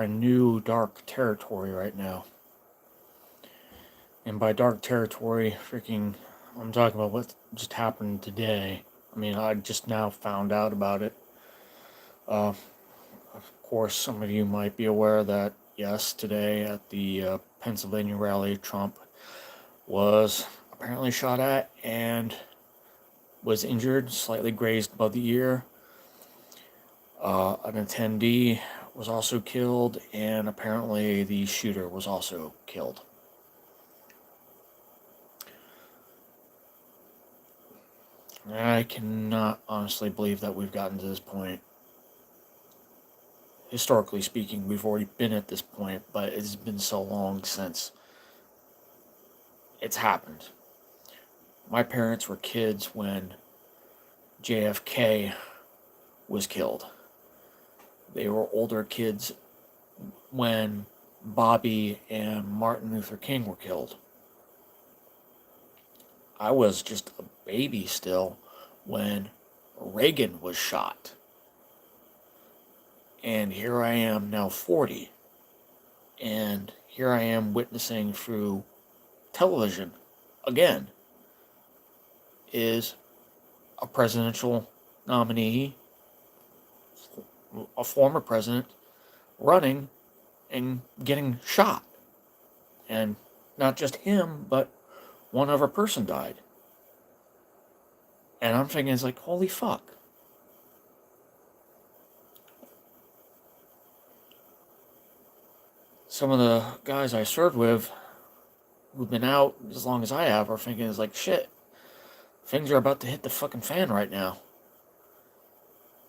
a new dark territory right now. And by dark territory, I'm talking about what just happened today. I mean, I just now found out about it. Uh, of course, some of you might be aware that, yes, today at the Pennsylvania rally, Trump was apparently shot at and was injured, slightly grazed above the ear. An attendee was also killed, and apparently the shooter was also killed. I cannot honestly believe that we've gotten to this point. Historically speaking, we've already been at this point, but it's been so long since it's happened. My parents were kids when JFK was killed. They were older kids when Bobby and Martin Luther King were killed. I was just a baby still when Reagan was shot. And here I am now 40. And here I am witnessing through television again is a presidential nominee, a former president, running and getting shot. And not just him, but one other person died. And I'm thinking, it's like, holy fuck. Some of the guys I served with who've been out as long as I have are thinking, it's like, shit, things are about to hit the fucking fan right now.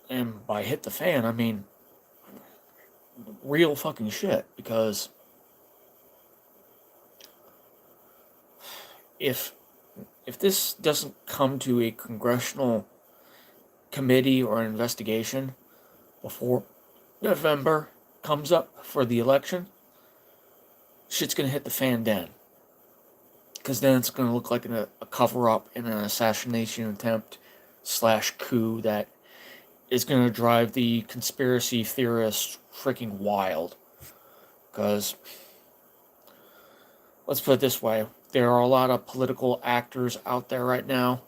And by hit the fan, I mean real fucking shit. Because if this doesn't come to a congressional committee or an investigation before November comes up for the election, shit's gonna hit the fan then. Because then it's gonna look like a cover-up and an assassination attempt / coup that is gonna drive the conspiracy theorists freaking wild. Because, let's put it this way, there are a lot of political actors out there right now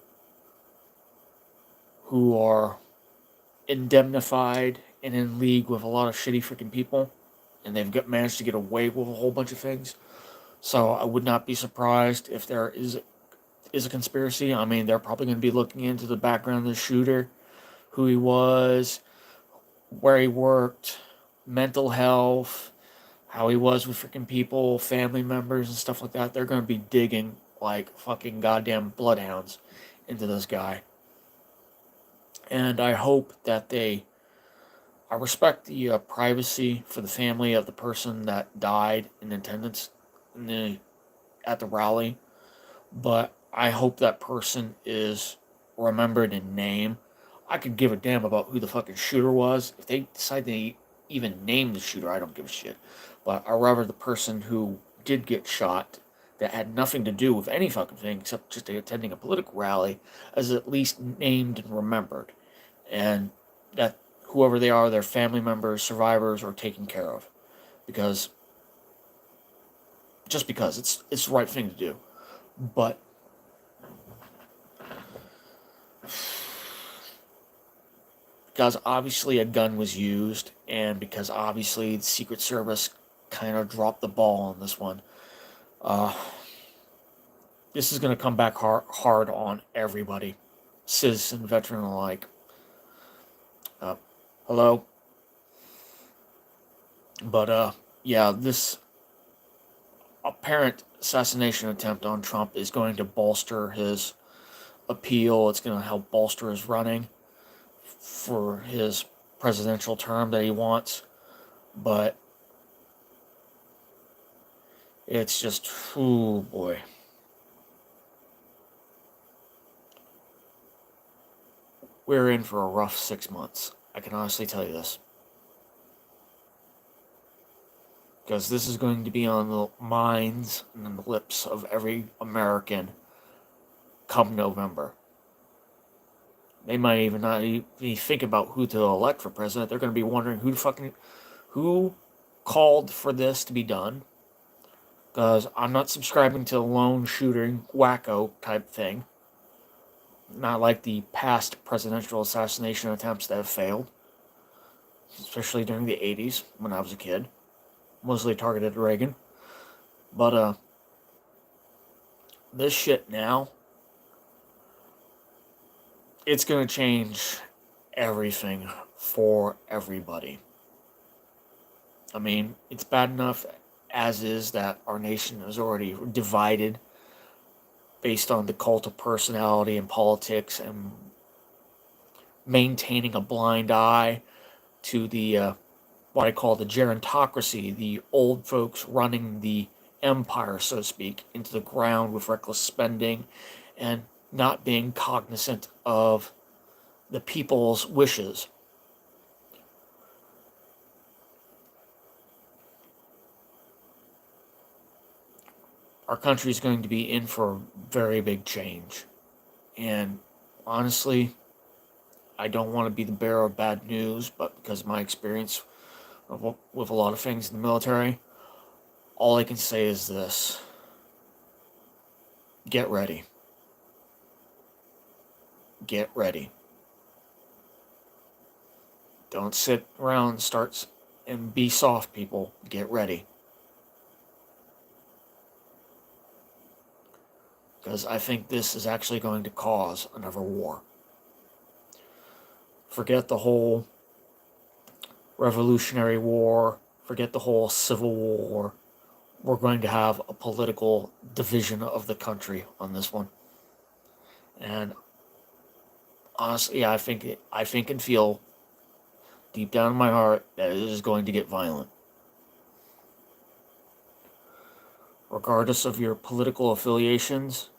who are indemnified and in league with a lot of shitty freaking people, and they've managed to get away with a whole bunch of things. So I would not be surprised if there is a conspiracy. I mean, they're probably going to be looking into the background of the shooter, who he was, where he worked, mental health, how he was with freaking people, family members and stuff like that. They're going to be digging like fucking goddamn bloodhounds into this guy. And I hope that I respect the privacy for the family of the person that died in attendance at the rally, but I hope that person is remembered in name. I could give a damn about who the fucking shooter was. If they decide to even name the shooter, I don't give a shit. But I'd rather the person who did get shot that had nothing to do with any fucking thing except just attending a political rally as at least named and remembered. And that whoever they are, their family members, survivors, are taken care of. Because it's the right thing to do. But because obviously a gun was used, and because obviously the Secret Service kind of dropped the ball on this one, this is going to come back hard on everybody, citizen, veteran alike. Hello? But, yeah, this apparent assassination attempt on Trump is going to bolster his appeal. It's going to help bolster his running for his presidential term that he wants. But it's just, oh boy. We're in for a rough 6 months. I can honestly tell you this. Because this is going to be on the minds and the lips of every American come November. They might even not even think about who to elect for president. They're going to be wondering who called for this to be done because I'm not subscribing to the lone shooting wacko type thing. Not like the past presidential assassination attempts that have failed, especially during the 80s when I was a kid. Mostly targeted Reagan. But, this shit now, it's gonna change everything for everybody. I mean, it's bad enough as is that our nation is already divided based on the cult of personality and politics and maintaining a blind eye to the what I call the gerontocracy, the old folks running the empire, so to speak, into the ground with reckless spending and not being cognizant of the people's wishes. Our country is going to be in for very big change. And honestly, I don't want to be the bearer of bad news, but because of my experience with a lot of things in the military, all I can say is this: get ready. Get ready. Don't sit around and start and be soft, people. Get ready. Because I think this is actually going to cause another war. Forget the whole Revolutionary War. Forget the whole Civil War. We're going to have a political division of the country on this one. And honestly, yeah, I think and feel deep down in my heart that it is going to get violent. Regardless of your political affiliations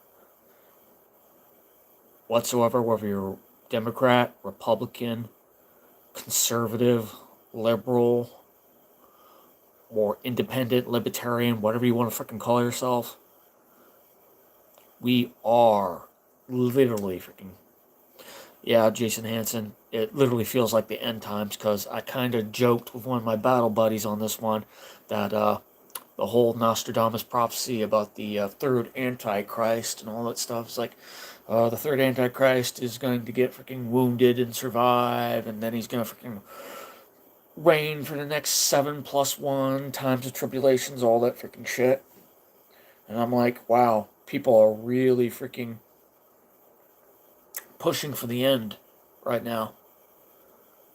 whatsoever, whether you're Democrat, Republican, conservative, liberal, or independent, libertarian, whatever you want to freaking call yourself, we are literally freaking. Yeah, Jason Hansen, it literally feels like the end times because I kind of joked with one of my battle buddies on this one that the whole Nostradamus prophecy about the third Antichrist and all that stuff is like, the third Antichrist is going to get freaking wounded and survive, and then he's going to freaking reign for the next 7+1 times of tribulations, all that freaking shit. And I'm like, wow, people are really freaking pushing for the end right now.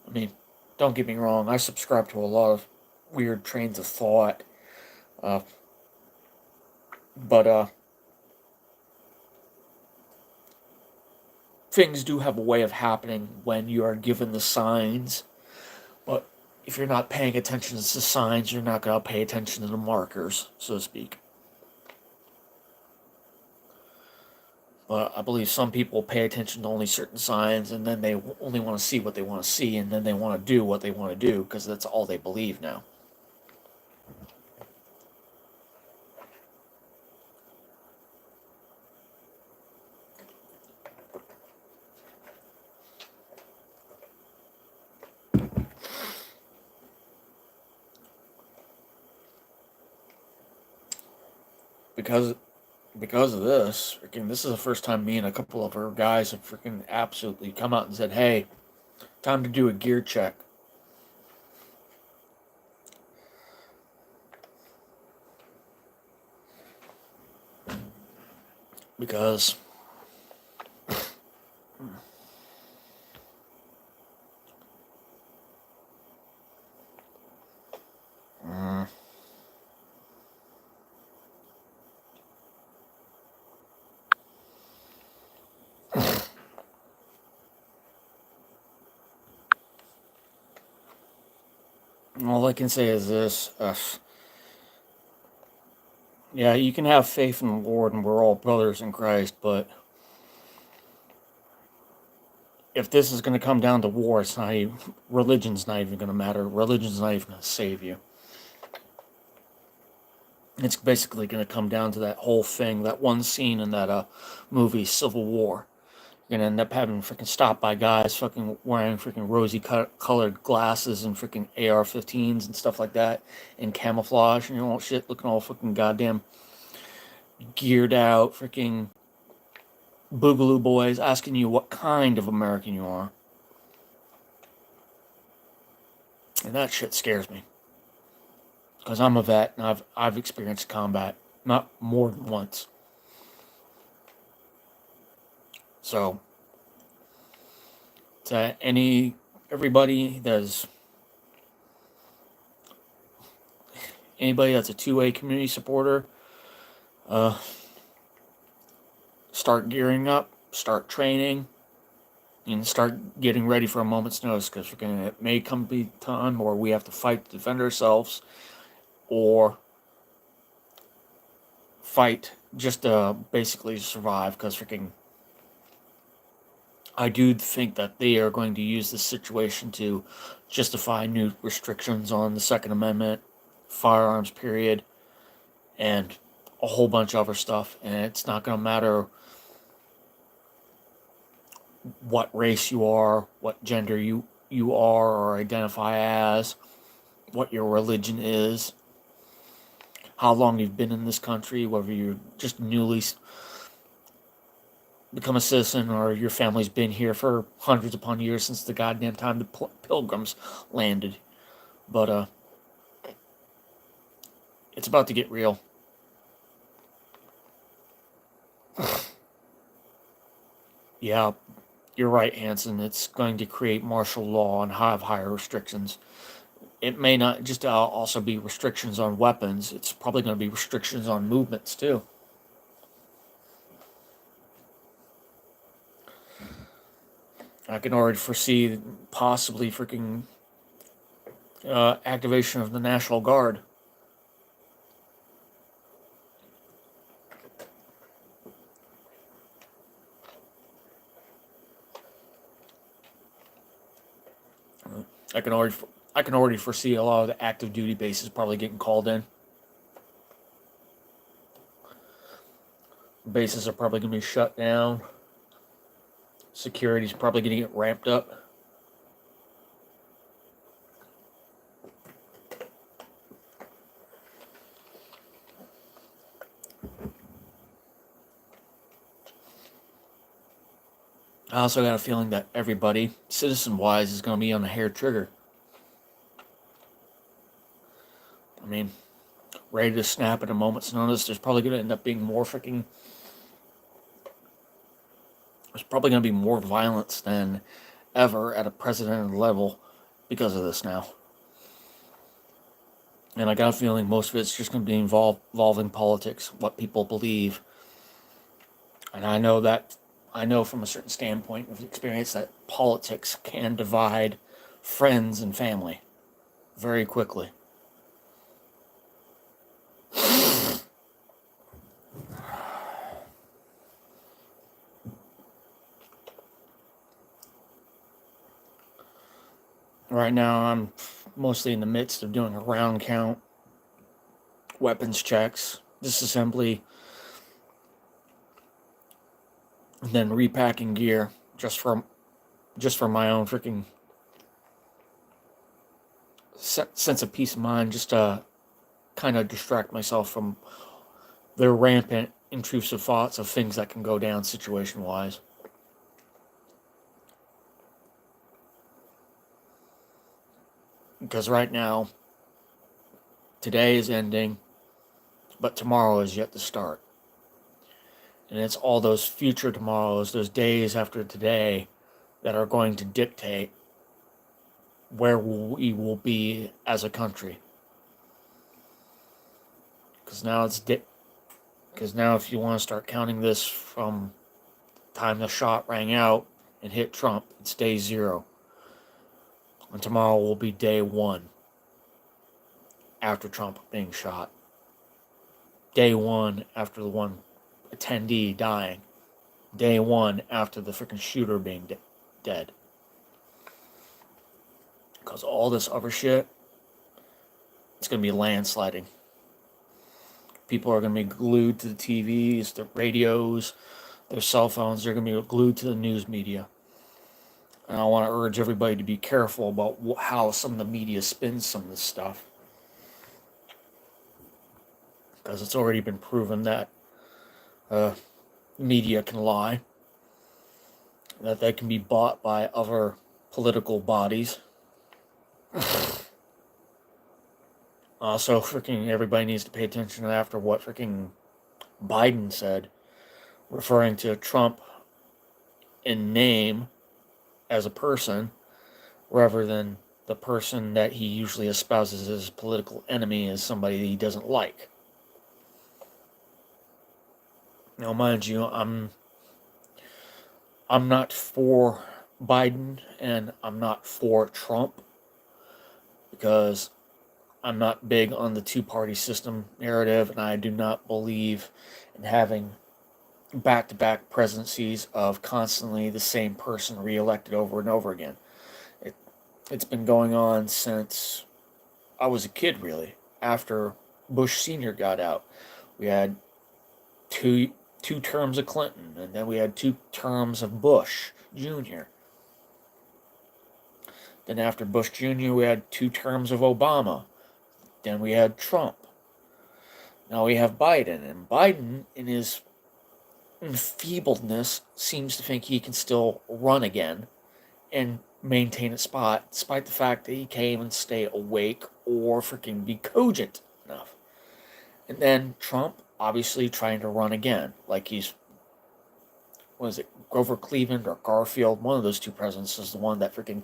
I mean, don't get me wrong, I subscribe to a lot of weird trains of thought. Uh, but things do have a way of happening when you are given the signs. But if you're not paying attention to the signs, you're not going to pay attention to the markers, so to speak. But I believe some people pay attention to only certain signs, and then they only want to see what they want to see, and then they want to do what they want to do, because that's all they believe now. Because because of this, freaking, this is the first time me and a couple of our guys have freaking absolutely come out and said, "Hey, time to do a gear check." Because mm, all I can say is this: yeah, you can have faith in the Lord, and we're all brothers in Christ, but if this is going to come down to war, it's not even, religion's not even going to matter. Religion's not even going to save you. It's basically going to come down to that whole thing, that one scene in that movie, Civil War. You're gonna end up having freaking stopped by guys fucking wearing freaking rosy colored glasses and freaking AR-15s and stuff like that, and camouflage and all shit, looking all fucking goddamn geared out, freaking boogaloo boys, asking you what kind of American you are. And that shit scares me. Because I'm a vet and I've experienced combat, not more than once. So, to anybody that's a two-way community supporter, start gearing up, start training, and start getting ready for a moment's notice, because it may come be time where we have to fight to defend ourselves, or fight just to basically survive, because I do think that they are going to use this situation to justify new restrictions on the Second Amendment, firearms period, and a whole bunch of other stuff. And it's not going to matter what race you are, what gender you are or identify as, what your religion is, how long you've been in this country, whether you're just newly become a citizen or your family's been here for hundreds upon years since the goddamn time the pilgrims landed. But it's about to get real. Yeah, you're right, Hanson. It's going to create martial law and have higher restrictions. It may not just also be restrictions on weapons. It's probably going to be restrictions on movements, too. I can already foresee possibly freaking activation of the National Guard. I can already foresee a lot of the active duty bases probably getting called in. Bases are probably going to be shut down. Security's probably going to get ramped up. I also got a feeling that everybody, citizen-wise, is going to be on the hair trigger. I mean, ready to snap at a moment's notice. There's probably going to end up being more freaking... There's probably going to be more violence than ever at a precedented level because of this now. And I got a feeling most of it's just going to be involving politics, what people believe. And I know from a certain standpoint of experience that politics can divide friends and family very quickly. Right now, I'm mostly in the midst of doing a round count, weapons checks, disassembly, and then repacking gear just for my own freaking sense of peace of mind, just to kind of distract myself from the rampant, intrusive thoughts of things that can go down situation-wise. Because right now, today is ending, but tomorrow is yet to start. And it's all those future tomorrows, those days after today, that are going to dictate where we will be as a country. Because now if you want to start counting this from the time the shot rang out and hit Trump, it's day 0. And tomorrow will be day 1 after Trump being shot. Day 1 after the one attendee dying. Day 1 after the freaking shooter being dead. Because all this other shit, it's going to be landsliding. People are going to be glued to the TVs, the radios, their cell phones. They're going to be glued to the news media. And I want to urge everybody to be careful about how some of the media spins some of this stuff. Because it's already been proven that media can lie, that they can be bought by other political bodies. Also, freaking everybody needs to pay attention after what freaking Biden said, referring to Trump in name as a person, rather than the person that he usually espouses as political enemy as somebody that he doesn't like. Now, mind you, I'm not for Biden and I'm not for Trump because I'm not big on the two-party system narrative, and I do not believe in having back-to-back presidencies of constantly the same person reelected over and over again. It's been going on since I was a kid, really. After Bush Sr. got out, we had two terms of Clinton, and then we had 2 terms of Bush Jr. Then after Bush Jr., we had 2 terms of Obama. Then we had Trump. Now we have Biden, and Biden, in his enfeebledness, seems to think he can still run again and maintain a spot, despite the fact that he can't even stay awake or freaking be cogent enough. And then Trump, obviously trying to run again, like he's, what is it, Grover Cleveland or Garfield? One of those 2 presidents is the one that freaking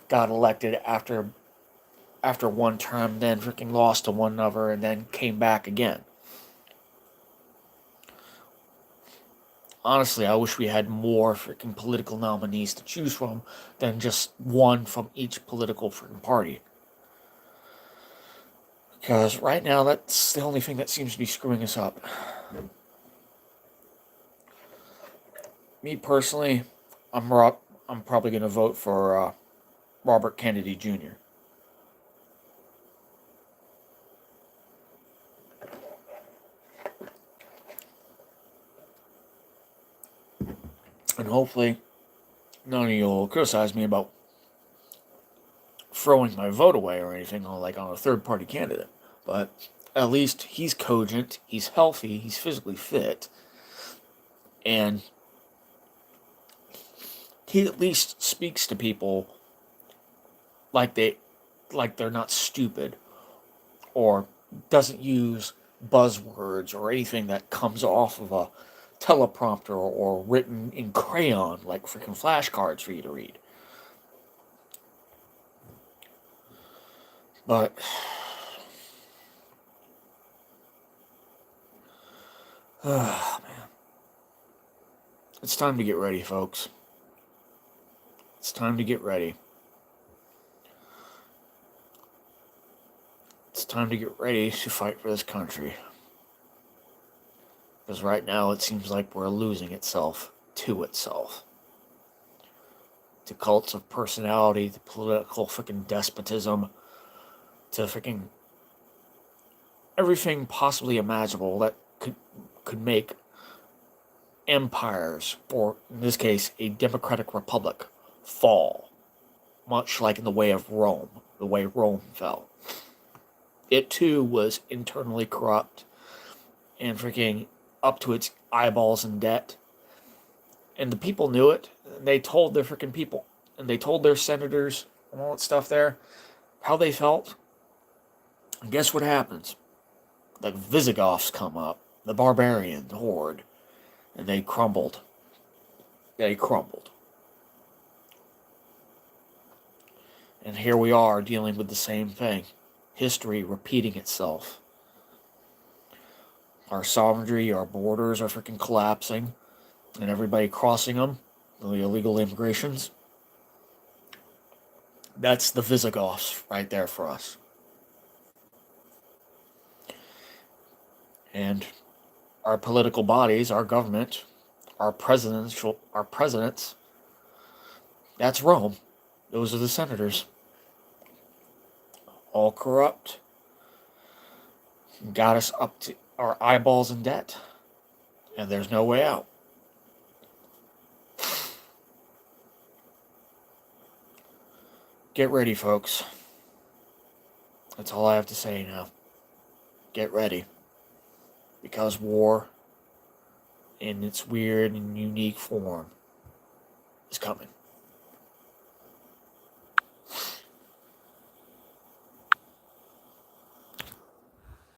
got elected after one term, then freaking lost to one another, and then came back again. Honestly, I wish we had more freaking political nominees to choose from than just one from each political freaking party. Because right now, that's the only thing that seems to be screwing us up. Me personally, I'm probably going to vote for Robert Kennedy Jr. And hopefully, none of you will criticize me about throwing my vote away or anything on a third-party candidate. But at least he's cogent, he's healthy, he's physically fit, and he at least speaks to people like they're not stupid, or doesn't use buzzwords or anything that comes off of a teleprompter or written in crayon like freaking flashcards for you to read. But man, it's time to get ready, folks. It's time to get ready. It's time to get ready to fight for this country. Because right now it seems like we're losing itself to itself. To cults of personality, to political freaking despotism, to freaking everything possibly imaginable that could make empires, or in this case, a democratic republic, fall. Much like in the way Rome fell. It too was internally corrupt and freaking up to its eyeballs in debt. And the people knew it. They told their freaking people. And they told their senators and all that stuff there how they felt. And guess what happens? The Visigoths come up. The barbarian horde. And they crumbled. They crumbled. And here we are dealing with the same thing. History repeating itself. Our sovereignty, our borders are freaking collapsing. And everybody crossing them, the illegal immigrations. That's the Visigoths right there for us. And our political bodies, our government, our presidents, that's Rome. Those are the senators. All corrupt. Got us up to our eyeballs in debt. And there's no way out. Get ready, folks. That's all I have to say now. Get ready. Because war, in its weird and unique form, is coming.